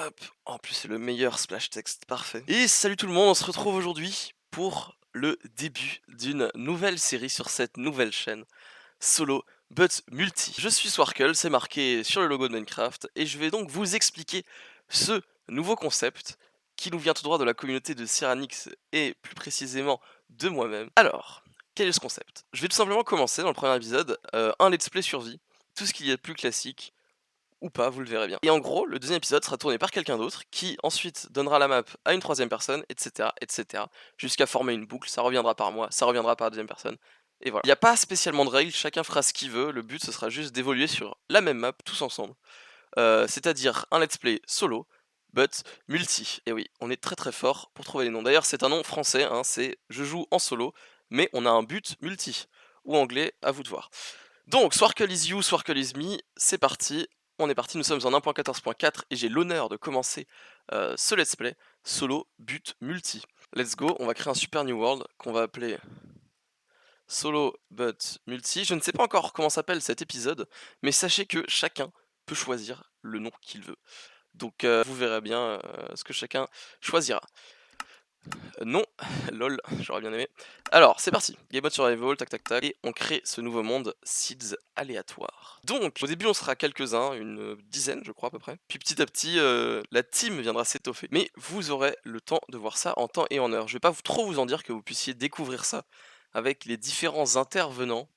Hop, en plus c'est le meilleur splash text, parfait. Et salut tout le monde, on se retrouve aujourd'hui pour le début d'une nouvelle série sur cette nouvelle chaîne, Solo but Multi. Je suis Swarkle, c'est marqué sur le logo de Minecraft, et je vais donc vous expliquer ce nouveau concept qui nous vient tout droit de la communauté de Cyranix et plus précisément de moi-même. Alors, quel est ce concept? Je vais tout simplement commencer dans le premier épisode, un let's play survie, tout ce qu'il y a de plus classique, ou pas, vous le verrez bien. Et en gros, le deuxième épisode sera tourné par quelqu'un d'autre qui ensuite donnera la map à une troisième personne, etc., etc., jusqu'à former une boucle. Ça reviendra par moi, ça reviendra par la deuxième personne. Et voilà. Il n'y a pas spécialement de règles, chacun fera ce qu'il veut. Le but, ce sera juste d'évoluer sur la même map tous ensemble. C'est-à-dire un let's play solo, but multi. Et oui, on est très très fort pour trouver les noms. D'ailleurs, c'est un nom français, hein, c'est je joue en solo, mais on a un but multi. Ou anglais, à vous de voir. Donc, Swarkle is you, Swarkle is me, c'est parti. On est parti, nous sommes en 1.14.4 et j'ai l'honneur de commencer ce let's play solo but multi. Let's go, on va créer un super new world qu'on va appeler solo but multi. Je ne sais pas encore comment s'appelle cet épisode, mais sachez que chacun peut choisir le nom qu'il veut. Donc vous verrez bien ce que chacun choisira. Non, lol, j'aurais bien aimé. Alors, c'est parti. Game mode survival, tac tac tac, et on crée ce nouveau monde seeds aléatoire. Donc, au début, on sera quelques-uns, une dizaine, je crois à peu près. Puis petit à petit, la team viendra s'étoffer. Mais vous aurez le temps de voir ça en temps et en heure. Je vais pas trop vous en dire que vous puissiez découvrir ça avec les différents intervenants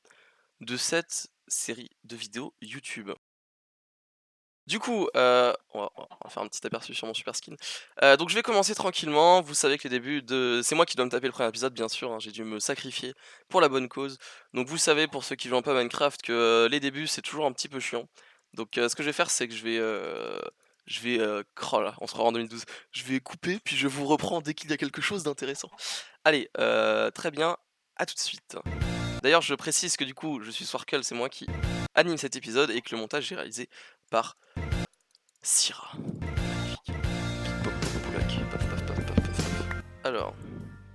de cette série de vidéos YouTube. Du coup, on va faire un petit aperçu sur mon super skin. Donc je vais commencer tranquillement. Vous savez que les débuts de c'est moi qui dois me taper le premier épisode bien sûr, hein, j'ai dû me sacrifier pour la bonne cause. Donc vous savez pour ceux qui jouent un peu à Minecraft que, les débuts c'est toujours un petit peu chiant. Donc, ce que je vais faire c'est que oh là, on sera en 2012. Je vais couper puis je vous reprends dès qu'il y a quelque chose d'intéressant. Allez, très bien, à tout de suite. D'ailleurs je précise que du coup je suis Swarkle, c'est moi qui anime cet épisode et que le montage est réalisé par Syrah. Magnifique. Pop, pop, poulac. Paf, paf, paf, paf, paf, paf. Alors,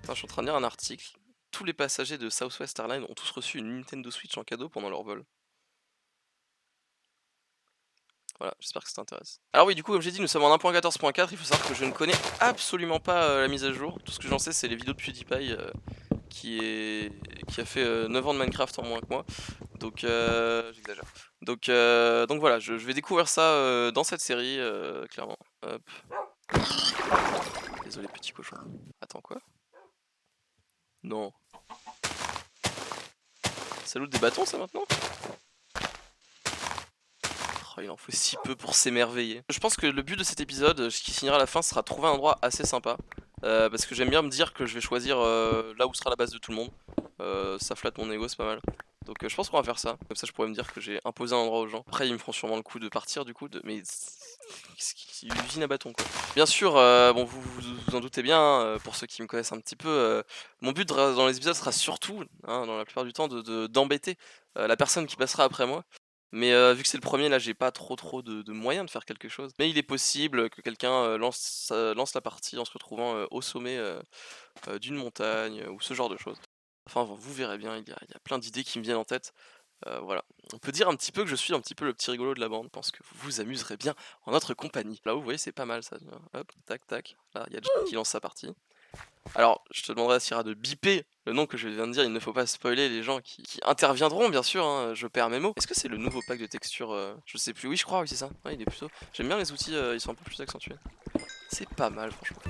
attends, je suis en train de lire un article. Tous les passagers de Southwest Airlines ont tous reçu une Nintendo Switch en cadeau pendant leur vol. Voilà, j'espère que ça t'intéresse. Alors oui, du coup, comme j'ai dit, nous sommes en 1.14.4. Il faut savoir que je ne connais absolument pas la mise à jour. Tout ce que j'en sais, c'est les vidéos de PewDiePie qui a fait 9 ans de Minecraft en moins que moi. Donc, j'exagère. Donc voilà, je vais découvrir ça dans cette série, clairement. Hop. Désolé, petit cochon. Attends, quoi? Non. Ça loot des bâtons, ça, maintenant? Oh, il en faut si peu pour s'émerveiller. Je pense que le but de cet épisode, ce qui finira à la fin, sera trouver un endroit assez sympa. Parce que j'aime bien me dire que je vais choisir là où sera la base de tout le monde. Ça flatte mon ego, c'est pas mal. Donc je pense qu'on va faire ça. Comme ça, je pourrais me dire que j'ai imposé un endroit aux gens. Après, ils me feront sûrement le coup de partir, du coup. Mais c'est une usine à bâtons, quoi. Bien sûr, bon, vous en doutez bien, hein, pour ceux qui me connaissent un petit peu, mon but dans les épisodes sera surtout, hein, dans la plupart du temps, d'embêter la personne qui passera après moi. Mais vu que c'est le premier là, j'ai pas trop de moyens de faire quelque chose. Mais il est possible que quelqu'un, lance la partie en se retrouvant, au sommet, d'une montagne, ou ce genre de choses. Enfin, vous verrez bien, il y a plein d'idées qui me viennent en tête, voilà. On peut dire un petit peu que je suis un petit peu le petit rigolo de la bande. Je pense que vous vous amuserez bien en notre compagnie. Là, vous voyez, c'est pas mal ça, hop, tac tac. Là, il y a Jack qui lance sa partie. Alors, je te demanderai à Syrah de biper le nom que je viens de dire, il ne faut pas spoiler les gens qui interviendront, bien sûr, hein, je perds mes mots. Est-ce que c'est le nouveau pack de texture je sais plus, oui, je crois, oui, c'est ça. Ouais, il est plutôt. J'aime bien les outils, ils sont un peu plus accentués. C'est pas mal, franchement.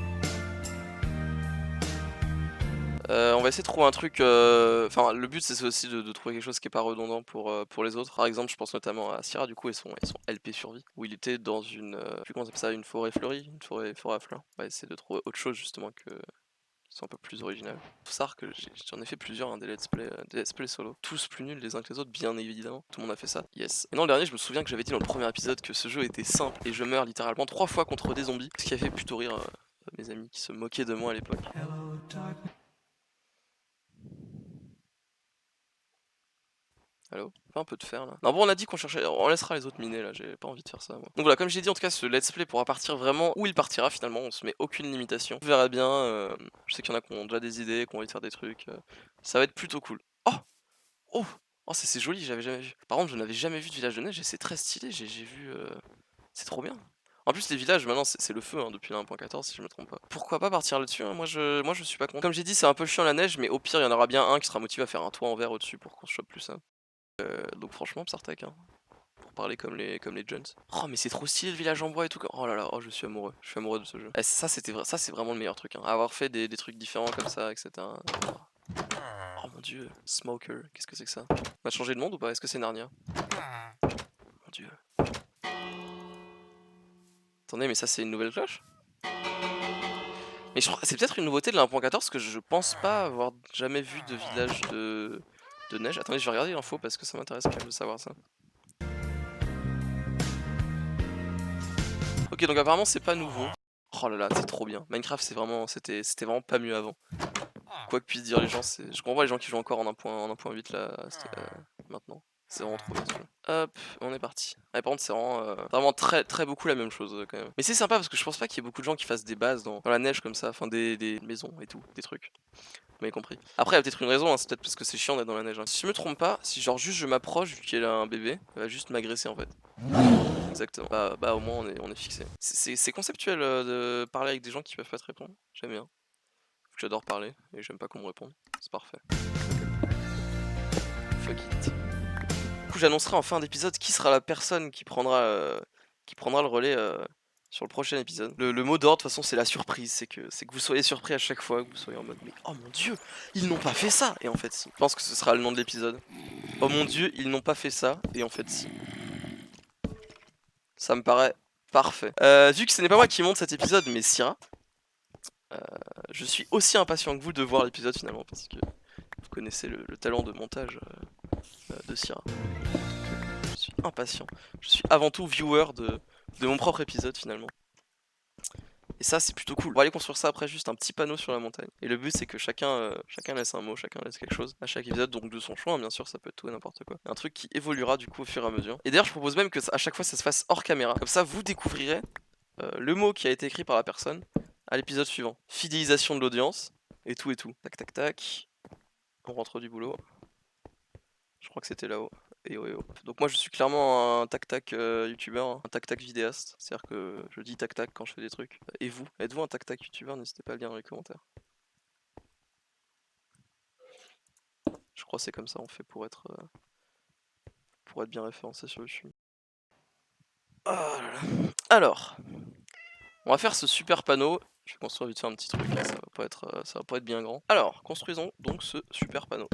On va essayer de trouver un truc. Enfin, le but, c'est aussi de trouver quelque chose qui est pas redondant pour les autres. Par exemple, je pense notamment à Syrah, du coup, et son LP survie, où il était dans une. Plus comment on appelle ça, une forêt fleurie, une forêt à fleurs. On va essayer de trouver autre chose, justement, qui sont un peu plus originales. Faut savoir que j'en ai fait plusieurs, hein, des let's play solo. Tous plus nuls les uns que les autres, bien évidemment. Tout le monde a fait ça. Yes. Et non, le dernier, je me souviens que j'avais dit dans le premier épisode que ce jeu était simple et je meurs littéralement 3 fois contre des zombies. Ce qui a fait plutôt rire mes amis qui se moquaient de moi à l'époque. Allô? Pas un peu de fer là. Non bon, on a dit qu'on cherchait, on laissera les autres miner là, j'ai pas envie de faire ça moi. Donc voilà, comme j'ai dit, en tout cas ce let's play pourra partir vraiment où il partira finalement, on se met aucune limitation. Vous verrez bien, je sais qu'il y en a qui ont déjà des idées, qui ont envie de faire des trucs, ça va être plutôt cool. Oh! Oh! Oh c'est joli, j'avais jamais vu. Par contre je n'avais jamais vu de village de neige et c'est très stylé, j'ai vu, c'est trop bien. En plus les villages maintenant c'est le feu hein, depuis la 1.14 si je me trompe pas. Pourquoi pas partir là-dessus hein, moi je suis pas contre. Comme j'ai dit c'est un peu chiant la neige mais au pire il y en aura bien un qui sera motivé à faire un toit en verre au-dessus pour qu'on se chope plus ça. Donc franchement Psartek hein, pour parler comme les Jones. Oh mais c'est trop stylé le village en bois et tout. Oh là là, oh je suis amoureux de ce jeu. Eh, ça c'est vraiment le meilleur truc hein. Avoir fait des trucs différents comme ça etc. Oh mon dieu, Smoker, qu'est-ce que c'est que ça? On va changer de monde ou pas? Est-ce que c'est Narnia? Mon dieu. Attendez, mais ça c'est une nouvelle cloche? Mais je crois c'est peut-être une nouveauté de la 1.14 parce que je pense pas avoir jamais vu de village de neige. Attendez, je vais regarder l'info parce que ça m'intéresse quand même de savoir ça. Ok, donc apparemment c'est pas nouveau. Oh là là, c'est trop bien. Minecraft c'était vraiment pas mieux avant. Quoi que puissent dire les gens, je comprends les gens qui jouent encore en 1.8 là, maintenant. C'est vraiment trop bien ce jeu. Hop, on est parti. Ouais, par contre, c'est vraiment très, très beaucoup la même chose quand même. Mais c'est sympa parce que je pense pas qu'il y ait beaucoup de gens qui fassent des bases dans la neige comme ça, enfin des maisons et tout, des trucs. Vous m'avez compris. Après, il y a peut-être une raison, hein, c'est peut-être parce que c'est chiant d'être dans la neige. Hein. Si je me trompe pas, si genre juste je m'approche vu qu'elle a un bébé, elle va juste m'agresser en fait. Exactement. Bah au moins on est fixé. C'est conceptuel de parler avec des gens qui peuvent pas te répondre. J'aime bien. J'adore parler et j'aime pas qu'on me réponde. C'est parfait. Fuck it. Du coup, j'annoncerai en fin d'épisode qui sera la personne qui prendra le relais sur le prochain épisode. Le mot d'ordre, de toute façon, c'est la surprise. C'est que vous soyez surpris à chaque fois, que vous soyez en mode mais oh mon dieu, ils n'ont pas fait ça. Et en fait, si. Je pense que ce sera le nom de l'épisode. Oh mon dieu, ils n'ont pas fait ça. Et en fait, si. Ça me paraît parfait. Vu que ce n'est pas moi qui monte cet épisode, mais Syrah, je suis aussi impatient que vous de voir l'épisode finalement parce que vous connaissez le talent de montage de Syrah. Je suis impatient. Je suis avant tout viewer de mon propre épisode finalement. Et ça c'est plutôt cool. On va aller construire ça après juste un petit panneau sur la montagne. Et le but c'est que chacun laisse un mot, chacun laisse quelque chose à chaque épisode, donc de son choix, hein, bien sûr ça peut être tout et n'importe quoi. Un truc qui évoluera du coup au fur et à mesure. Et d'ailleurs je propose même que à chaque fois ça se fasse hors caméra. Comme ça vous découvrirez le mot qui a été écrit par la personne à l'épisode suivant. Fidélisation de l'audience, et tout et tout. Tac tac tac. On rentre du boulot. Je crois que c'était là-haut. Et oh, et oh. Donc moi je suis clairement un tac-tac youtubeur, hein. Un tac-tac vidéaste. C'est-à-dire que je dis tac-tac quand je fais des trucs. Et vous, êtes-vous un tac-tac youtubeur? N'hésitez pas à le dire dans les commentaires. Je crois que c'est comme ça on fait pour être bien référencé sur YouTube. Oh là là. Alors, on va faire ce super panneau. Je vais construire vite fait un petit truc, hein. Ça va pas être bien grand. Alors, construisons donc ce super panneau.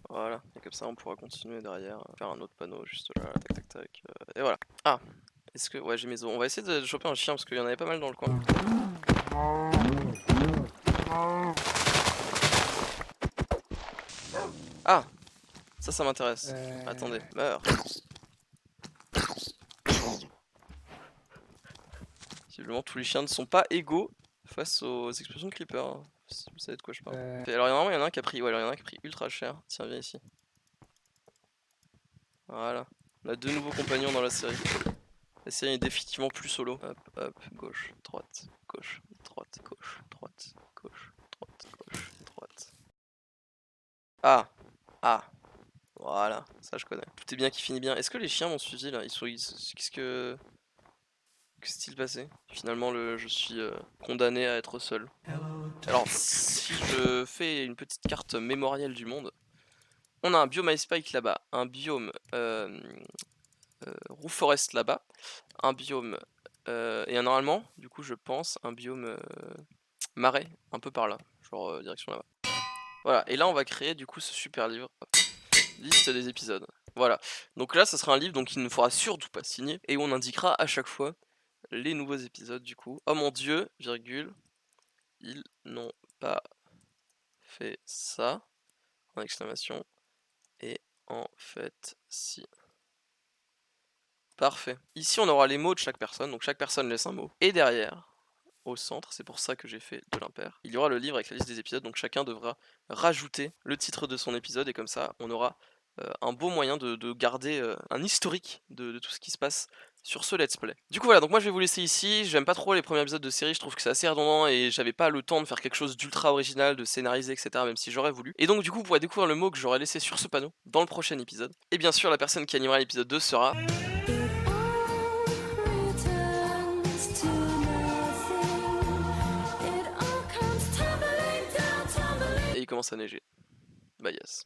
Voilà, et comme ça on pourra continuer derrière, faire un autre panneau juste là, tac tac tac, et voilà. Ah, est-ce que... Ouais, j'ai mes os. On va essayer de choper un chien parce qu'il y en avait pas mal dans le coin. Ah, ça m'intéresse. Attendez, meurs. Visiblement tous les chiens ne sont pas égaux face aux explosions de creeper, hein, si vous savez de quoi je parle. Alors normalement il y en a un qui a pris, ouais, il y en a un qui a pris ultra cher. Tiens, viens ici. Voilà, on a deux nouveaux compagnons dans la série. La série est définitivement plus solo. Hop, hop, gauche, droite, gauche, droite, gauche, droite, gauche, droite, gauche, droite. Ah, ah, voilà, ça je connais. Tout est bien qui finit bien. Est-ce que les chiens m'ont suivi là? Qu'est-ce que s'est-il passé? Finalement, je suis condamné à être seul. Alors, si je fais une petite carte mémorielle du monde, on a un biome Ice Spike là-bas, un biome Roof Forest là-bas, un biome et normalement, du coup, je pense un biome marais, un peu par là, genre direction là-bas. Voilà, et là, on va créer du coup ce super livre. Hop. Liste des épisodes. Voilà, donc là, ça sera un livre donc il ne faudra surtout pas signer et où on indiquera à chaque fois les nouveaux épisodes du coup. Oh mon dieu, virgule, ils n'ont pas fait ça, en exclamation, et en fait si. Parfait. Ici on aura les mots de chaque personne, donc chaque personne laisse un mot. Et derrière, au centre, c'est pour ça que j'ai fait de l'impair, il y aura le livre avec la liste des épisodes, donc chacun devra rajouter le titre de son épisode, et comme ça on aura un beau moyen de garder un historique de tout ce qui se passe sur ce let's play. Du coup voilà, donc moi je vais vous laisser ici, j'aime pas trop les premiers épisodes de série, je trouve que c'est assez redondant et j'avais pas le temps de faire quelque chose d'ultra original, de scénariser, etc. même si j'aurais voulu. Et donc du coup vous pourrez découvrir le mot que j'aurais laissé sur ce panneau dans le prochain épisode. Et bien sûr la personne qui animera l'épisode 2 sera... Et il commence à neiger. Bah yes.